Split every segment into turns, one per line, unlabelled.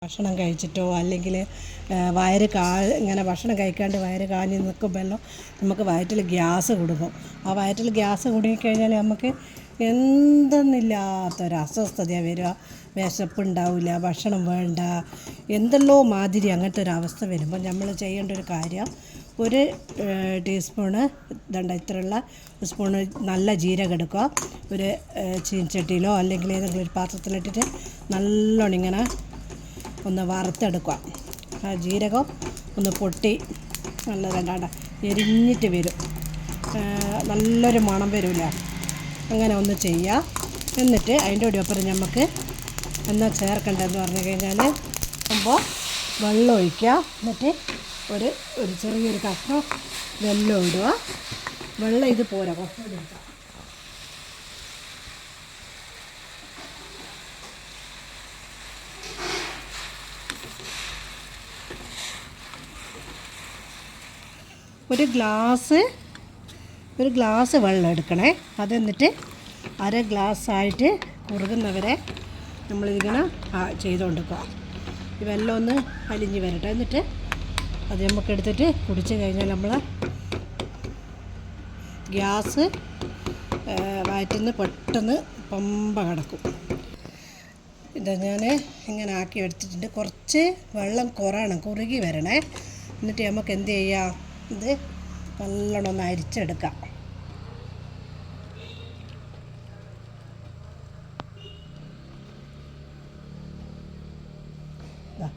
ഭക്ഷണം കഴിച്ചിട്ടോ അല്ലെങ്കിൽ ഇങ്ങനെ ഭക്ഷണം കഴിക്കാണ്ട് വയറ് കാഞ്ഞ് നിൽക്കുമ്പോഴെല്ലാം നമുക്ക് വയറ്റിൽ ഗ്യാസ് കുടുങ്ങും. ആ വയറ്റിൽ ഗ്യാസ് കുടുങ്ങിക്കഴിഞ്ഞാൽ നമുക്ക് എന്തെന്നില്ലാത്തൊരു അസ്വസ്ഥതയാണ് വരിക. വിശപ്പുണ്ടാവില്ല, ഭക്ഷണം വേണ്ട, എന്തെല്ലോ മാതിരി അങ്ങനത്തെ ഒരു അവസ്ഥ വരുമ്പോൾ നമ്മൾ ചെയ്യേണ്ട ഒരു കാര്യം, ഒരു ടീസ്പൂണ് ഇത്രയുള്ള സ്പൂണ് നല്ല ജീരകം എടുക്കുക. ഒരു ചീനച്ചട്ടിയിലോ അല്ലെങ്കിൽ ഏതെങ്കിലും ഒരു പാത്രത്തിലിട്ടിട്ട് നല്ലോണം ഇങ്ങനെ ഒന്ന് വറുത്തെടുക്കുക. ആ ജീരകം ഒന്ന് പൊട്ടി നല്ല എരിഞ്ഞിട്ട് വരും, നല്ലൊരു മണം വരില്ല. അങ്ങനെ ഒന്ന് ചെയ്യുക. എന്നിട്ട് അതിൻ്റെ ഒപ്പം നമുക്ക് എന്നാ ചേർക്കേണ്ടതെന്ന് പറഞ്ഞു കഴിഞ്ഞാൽ വെള്ളം ഒഴിക്കുക. എന്നിട്ട് ഒരു ചെറിയൊരു കഷ്ണം വെള്ളം ഇടുക. വെള്ളം ഇത് പോരാ, കുറച്ചുകൂടി എടുക്കുക. ഒരു ഗ്ലാസ് വെള്ളം എടുക്കണേ. അതെന്നിട്ട് അര ഗ്ലാസ്സായിട്ട് കുറുകുന്നവരെ നമ്മളിങ്ങനെ ചെയ്തുകൊണ്ടിരിക്കുക. ഈ വെള്ളം ഒന്ന് അലിഞ്ഞ് വരട്ടെ. എന്നിട്ട് അത് നമുക്ക് എടുത്തിട്ട് കുടിച്ച് കഴിഞ്ഞാൽ നമ്മൾ ഗ്യാസ് വയറ്റിൽ നിന്ന് പെട്ടെന്ന് പമ്പ കിടക്കും. ഇത് ഞാൻ ഇങ്ങനെ ആക്കി എടുത്തിട്ടുണ്ട്. കുറച്ച് വെള്ളം കുറുകി വരണേ. എന്നിട്ട് നമുക്ക് എന്ത് ചെയ്യാം, ഇത് നല്ലോണം ഒന്ന് അരിച്ചെടുക്കാം.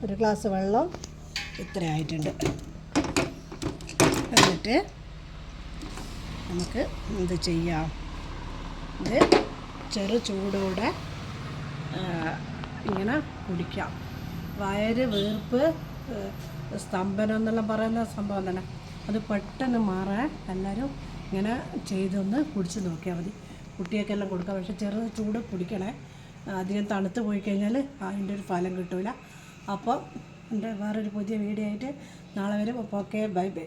ഒരു ഗ്ലാസ് വെള്ളം ഇത്ര ആയിട്ടുണ്ട്. എന്നിട്ട് നമുക്ക് എന്ത് ചെയ്യാം, ഇത് ചെറു ചൂടോടെ ഇങ്ങനെ കുടിക്കാം. വയറ് വീർപ്പ്, സ്തംഭനം എന്നെല്ലാം പറയുന്ന സംഭവം തന്നെ, അത് പെട്ടെന്ന് മാറാൻ എല്ലാവരും ഇങ്ങനെ ചെയ്തൊന്ന് കുടിച്ച് നോക്കിയാൽ മതി. കുട്ടികൾക്കെല്ലാം കൊടുക്കാം. പക്ഷേ ചെറു ചൂട് കുടിക്കണേ. അധികം തണുത്ത് പോയി കഴിഞ്ഞാൽ അതിൻ്റെ ഒരു ഫലം കിട്ടില്ല. അപ്പോൾ എൻ്റെ വേറൊരു പുതിയ വീഡിയോ ആയിട്ട് നാളെ വരും. അപ്പോൾ ഓക്കെ, ബൈ ബൈ.